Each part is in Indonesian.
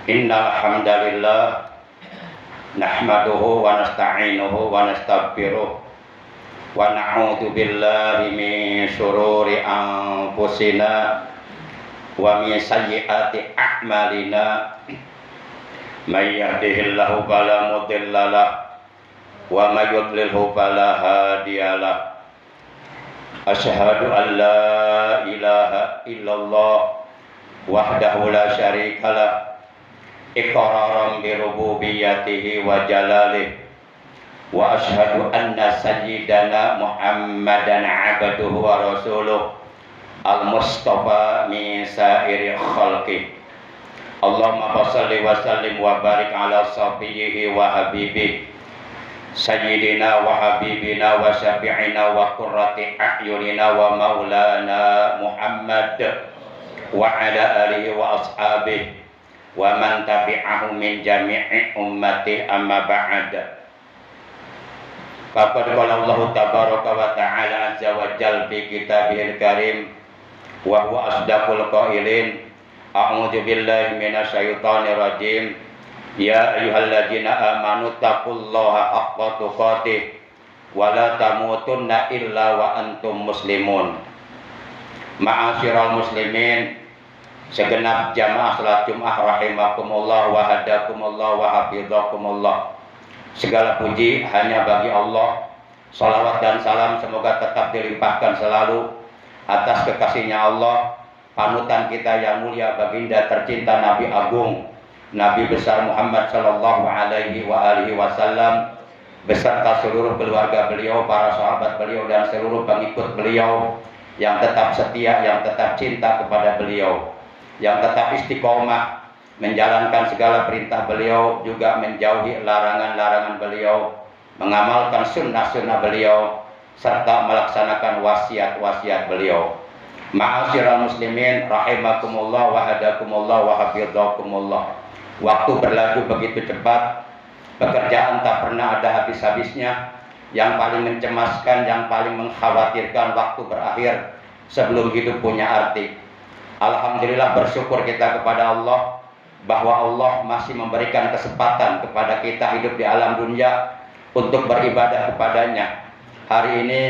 Innal hamdalillah nahmaduhu wa nasta'inuhu wa nastaghfiruh wa na'udzu billahi min syururi anfusina wa min sayyiati a'malina. May yahdihillahu fala mudhillalah wa may yudlilhu fala hadiyalah. Asyhadu an la ilaha illallah wahdahu la syarikalah iqraran bi rububiyyatihi wa jalalih wa asyhadu anna sayyidana Muhammadan abduhu wa rasuluh al-mustafa min sa'iri khalqih. Allahumma shalli wa sallim wa barik ala safiyhi wa habibih sayyidina wa habibina wa syafi'ina wa qurrati a'yunina wa maulana Muhammad wa ala alihi wa ashabihi wa man tabi'ahu min jami'i ummati amma ba'd. Faqad qala Allah tabaraka wa ta'ala azza wa jalla fi kitabihil karim wa huwa asdaqul qailin. A'udzu billahi minasyaitonir rajim. Ya ayyuhalladzina amanu taqullaha haqqa tuqatih wa la tamutunna illa wa antum muslimun. Ma'asyiral muslimin, segenap jamaah salat Jumat rahimakumullah wa hadakumullah wa hafizakumullah. Segala puji hanya bagi Allah. Salawat dan salam semoga tetap dilimpahkan selalu atas kekasihnya Allah, panutan kita yang mulia baginda tercinta Nabi Agung, Nabi besar Muhammad sallallahu alaihi wa alihi wasallam, beserta seluruh keluarga beliau, para sahabat beliau dan seluruh pengikut beliau yang tetap setia, yang tetap cinta kepada beliau, yang tetap istiqomah menjalankan segala perintah beliau, juga menjauhi larangan-larangan beliau, mengamalkan sunnah-sunnah beliau, serta melaksanakan wasiat-wasiat beliau. Ma'asyiral muslimin rahimakumullah wa hadakumullah wa hafizakumullah. Waktu berlalu begitu cepat, pekerjaan tak pernah ada habis-habisnya. Yang paling mencemaskan, yang paling mengkhawatirkan waktu berakhir sebelum hidup punya arti. Alhamdulillah, bersyukur kita kepada Allah bahwa Allah masih memberikan kesempatan kepada kita hidup di alam dunia untuk beribadah kepadanya. Hari ini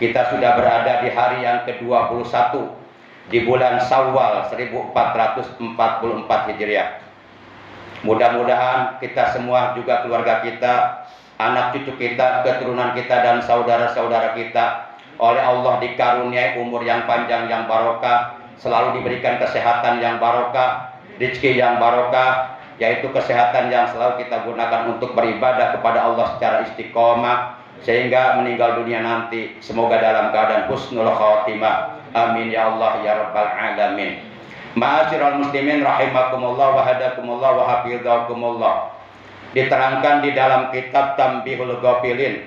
kita sudah berada di hari yang ke-21 di bulan Syawal 1444 Hijriah. Mudah-mudahan kita semua, juga keluarga kita, anak cucu kita, keturunan kita dan saudara-saudara kita oleh Allah dikaruniai umur yang panjang yang barokah, selalu diberikan kesehatan yang barokah, rezeki yang barokah, yaitu kesehatan yang selalu kita gunakan untuk beribadah kepada Allah secara istiqomah sehingga meninggal dunia nanti semoga dalam keadaan husnul khatimah. Amin ya Allah ya rabbal alamin. Ma'asyiral muslimin rahimakumullah wa hadakumullah wa hafizakumullah. Diterangkan di dalam kitab Tanbihul Ghafilin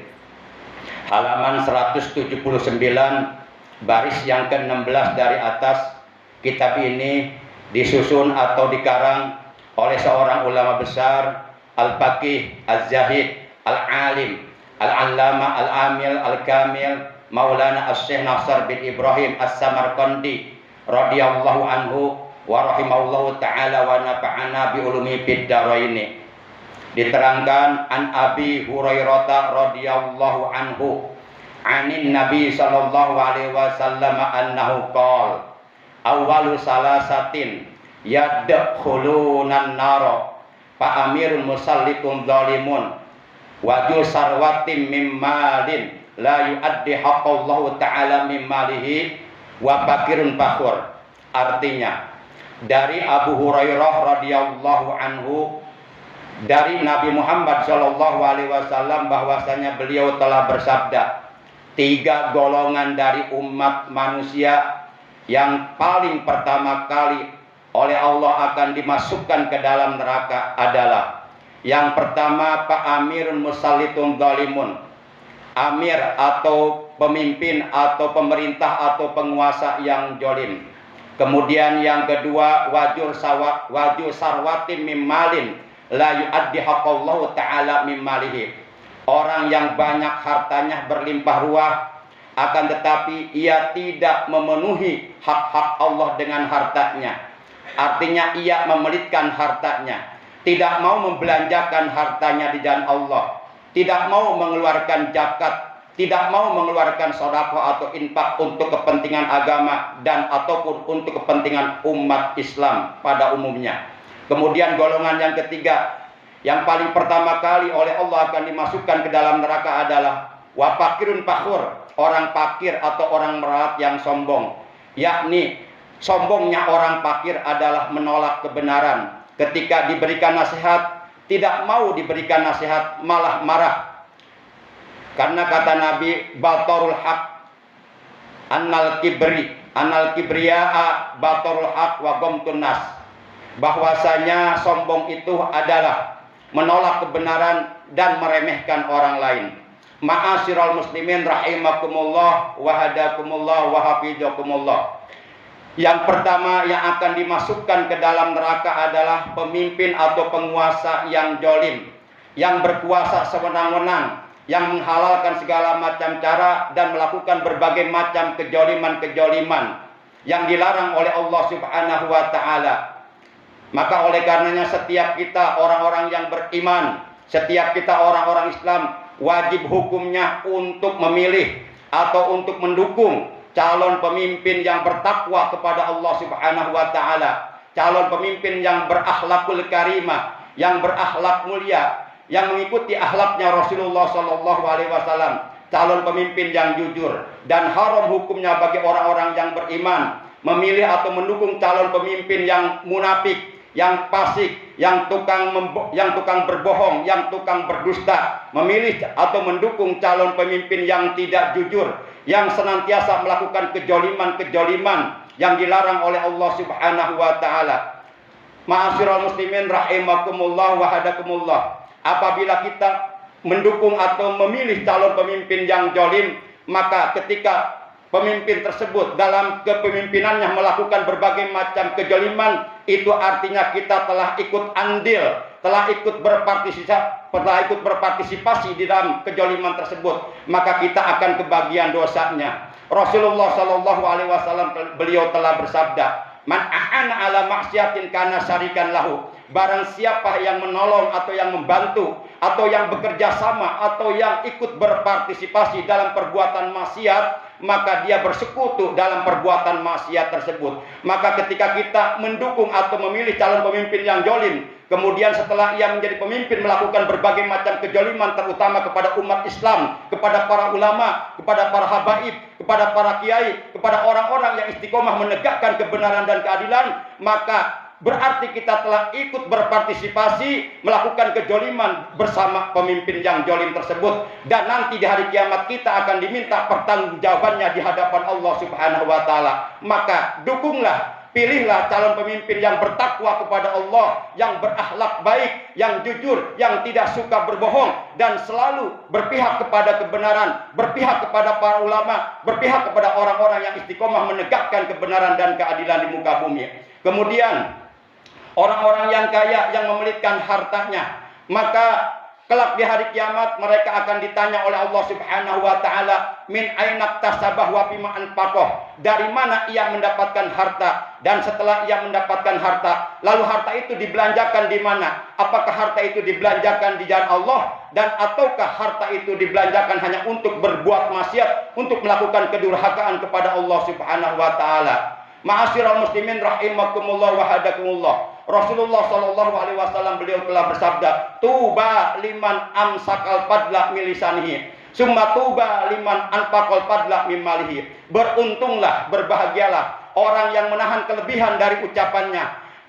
halaman 179 baris yang ke-16 dari atas. Kitab ini disusun atau dikarang oleh seorang ulama besar, al-faqih, az-zahid, al-alim, al-allama, al-amil, al-kamil, Maulana Asy-Syaikh Nasr bin Ibrahim As-Samarqandi radhiyallahu anhu wa rahimahullahu ta'ala wa nafa'ana bi ulumi fid dharaini. Diterangkan an Abi Hurairah radhiyallahu anhu anin Nabi sallallahu alaihi wasallam annahu qala awwalu salasatin yadkhulunan nar fa amirul musallitun zalimun wa ju sarwatin mim malin la yuaddi haqqallahu ta'ala mim malihi wa fakirun fakhur. Artinya, dari Abu Hurairah radhiyallahu anhu dari Nabi Muhammad sallallahu alaihi wasallam bahwasanya beliau telah bersabda, 3 golongan dari umat manusia yang paling pertama kali oleh Allah akan dimasukkan ke dalam neraka adalah yang pertama Pak Amirun Musallitun Zalimun, amir atau pemimpin atau pemerintah atau penguasa yang jolim. Kemudian yang kedua wajur sarwatin mimmalin la yuaddi haqqallahu ta'ala mimmalihi, orang yang banyak hartanya berlimpah ruah akan tetapi ia tidak memenuhi hak-hak Allah dengan hartanya. Artinya ia memelitkan hartanya, tidak mau membelanjakan hartanya di jalan Allah, tidak mau mengeluarkan zakat, tidak mau mengeluarkan sedekah atau infak untuk kepentingan agama dan ataupun untuk kepentingan umat Islam pada umumnya. Kemudian golongan yang ketiga, yang paling pertama kali oleh Allah akan dimasukkan ke dalam neraka adalah wa fakirun fakhur, orang fakir atau orang melarat yang sombong. Yakni sombongnya orang fakir adalah menolak kebenaran. Ketika diberikan nasihat, tidak mau diberikan nasihat, malah marah. Karena kata Nabi, batarul haq annal kibriya'a batarul haq wa ghamtun nas. Bahwasanya sombong itu adalah menolak kebenaran dan meremehkan orang lain. Ma'asyiral muslimin rahimakumullah wa hadakumullah wa hafizakumullah. Yang pertama yang akan dimasukkan ke dalam neraka adalah pemimpin atau penguasa yang zalim, yang berkuasa sewenang-wenang, yang menghalalkan segala macam cara dan melakukan berbagai macam kejoliman-kejoliman yang dilarang oleh Allah Subhanahu wa taala. Maka oleh karenanya setiap kita orang-orang yang beriman, setiap kita orang-orang Islam wajib hukumnya untuk memilih atau untuk mendukung calon pemimpin yang bertakwa kepada Allah Subhanahu wa taala, calon pemimpin yang berakhlakul karimah, yang berakhlak mulia, yang mengikuti akhlaknya Rasulullah sallallahu alaihi wasallam, calon pemimpin yang jujur. Dan haram hukumnya bagi orang-orang yang beriman memilih atau mendukung calon pemimpin yang munafik, yang fasik, yang tukang berbohong, yang tukang berdusta, memilih atau mendukung calon pemimpin yang tidak jujur, yang senantiasa melakukan kejoliman-kejoliman yang dilarang oleh Allah Subhanahu wa taala. Ma'asyiral muslimin rahimakumullah wa hadakumullah. Apabila kita mendukung atau memilih calon pemimpin yang zalim, maka ketika pemimpin tersebut dalam kepemimpinannya melakukan berbagai macam kejoliman, itu artinya kita telah ikut andil, telah ikut berpartisipasi di dalam kejoliman tersebut, maka kita akan kebagian dosanya. Rasulullah sallallahu alaihi wasallam beliau telah bersabda, man a'ana ala maksiatin kana syarikan lahu. Barang siapa yang menolong atau yang membantu atau yang bekerja sama atau yang ikut berpartisipasi dalam perbuatan maksiat, maka dia bersekutu dalam perbuatan maksiat tersebut. Maka ketika kita mendukung atau memilih calon pemimpin yang zalim, kemudian setelah ia menjadi pemimpin melakukan berbagai macam kejoliman, terutama kepada umat Islam, kepada para ulama, kepada para habaib, kepada para kiai, kepada orang-orang yang istiqomah menegakkan kebenaran dan keadilan, maka berarti kita telah ikut berpartisipasi melakukan kejoliman bersama pemimpin yang zalim tersebut. Dan nanti di hari kiamat kita akan diminta pertanggungjawabannya di hadapan Allah Subhanahu wa taala. Maka dukunglah, pilihlah calon pemimpin yang bertakwa kepada Allah, yang berakhlak baik, yang jujur, yang tidak suka berbohong, dan selalu berpihak kepada kebenaran, berpihak kepada para ulama, berpihak kepada orang-orang yang istiqomah menegakkan kebenaran dan keadilan di muka bumi. Kemudian orang-orang yang kaya yang memelitkan hartanya, maka kelak di hari kiamat mereka akan ditanya oleh Allah Subhanahu wa taala, min aina tasabah wa bima anfaqah, dari mana ia mendapatkan harta, dan setelah ia mendapatkan harta, lalu harta itu dibelanjakan di mana? Apakah harta itu dibelanjakan di jalan Allah, dan ataukah harta itu dibelanjakan hanya untuk berbuat maksiat, untuk melakukan kedurhakaan kepada Allah Subhanahu wa taala? Ma'asyiral muslimin rahimakumullah wa hadakumullah. Rasulullah sallallahu alaihi wasallam beliau telah bersabda, tuba liman amsakal fadla milisanihi, summa tuba liman anfaqal fadla mimalihi. Beruntunglah, berbahagialah orang yang menahan kelebihan dari ucapannya,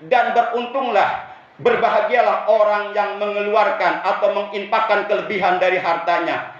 dan beruntunglah, berbahagialah orang yang mengeluarkan atau menginfakkan kelebihan dari hartanya.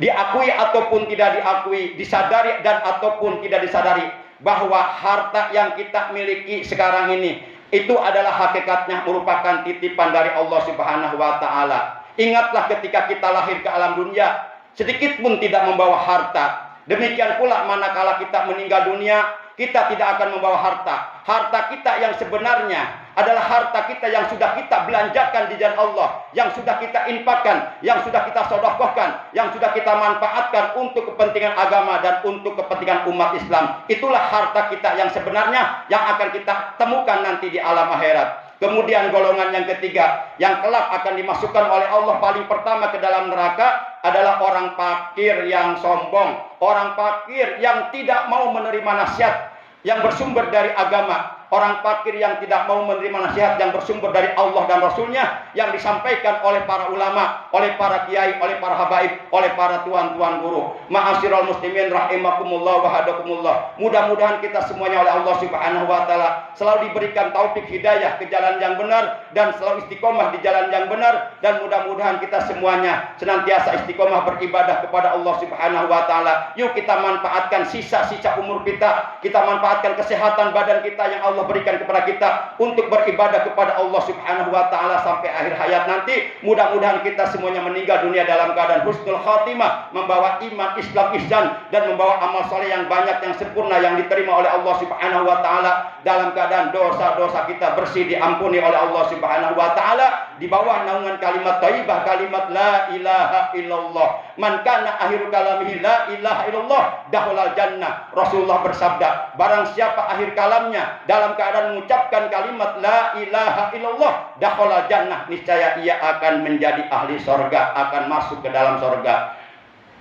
Diakui ataupun tidak diakui, disadari dan ataupun tidak disadari, bahwa harta yang kita miliki sekarang ini itu adalah hakikatnya merupakan titipan dari Allah Subhanahu wa taala. Ingatlah ketika kita lahir ke alam dunia, sedikit pun tidak membawa harta. Demikian pula manakala kita meninggal dunia, kita tidak akan membawa harta. Harta kita yang sebenarnya adalah harta kita yang sudah kita belanjakan di jalan Allah, yang sudah kita infakkan, yang sudah kita sedekahkan, yang sudah kita manfaatkan untuk kepentingan agama dan untuk kepentingan umat Islam. Itulah harta kita yang sebenarnya yang akan kita temukan nanti di alam akhirat. Kemudian golongan yang ketiga yang kelak akan dimasukkan oleh Allah paling pertama ke dalam neraka adalah orang fakir yang sombong, orang fakir yang tidak mau menerima nasihat yang bersumber dari agama, orang fakir yang tidak mau menerima nasihat yang bersumber dari Allah dan Rasulnya yang disampaikan oleh para ulama, oleh para kiai, oleh para habaib, oleh para tuan-tuan guru. Ma'asyiral muslimin rahimakumullah wa hadakumullah. Mudah-mudahan kita semuanya oleh Allah Subhanahu wa taala selalu diberikan taufik hidayah ke jalan yang benar dan selalu istiqomah di jalan yang benar, dan mudah-mudahan kita semuanya senantiasa istiqomah beribadah kepada Allah Subhanahu wa taala. Yuk kita manfaatkan sisa-sisa umur kita, kita manfaatkan kesehatan badan kita yang Allah berikan kepada kita untuk beribadah kepada Allah Subhanahu wa taala sampai akhir hayat nanti. Mudah-mudahan kita semuanya meninggal dunia dalam keadaan husnul khatimah, membawa iman, Islam, ihsan, dan membawa amal soleh yang banyak, yang sempurna, yang diterima oleh Allah Subhanahu wa taala, dalam keadaan dosa-dosa kita bersih, diampuni oleh Allah Subhanahu wa taala, di bawah naungan kalimat thayyibah, kalimat la ilaha illallah. Man kana akhiru kalamihi la ilaha illallah dakhalal jannah. Rasulullah bersabda, barang siapa akhir kalamnya dalam keadaan mengucapkan kalimat la ilaha illallah dakhalal jannah, niscaya ia akan menjadi ahli sorga, akan masuk ke dalam sorga.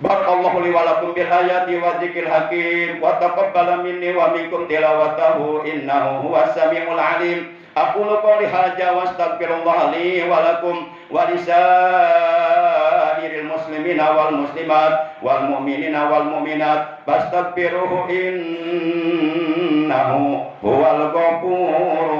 Barakallahu li wa lakum bil ayati wa dzikril hakim wa taqabbal minni wa minkum tilawatahu innahu huwas samiul alim. Aqulu qouli hadza wa astaghfirullah li wa lakum wa lisairil muslimina wal muslimat wal mu'minina wal mu'minat fastaghfiruhu innahu huwal ghafurur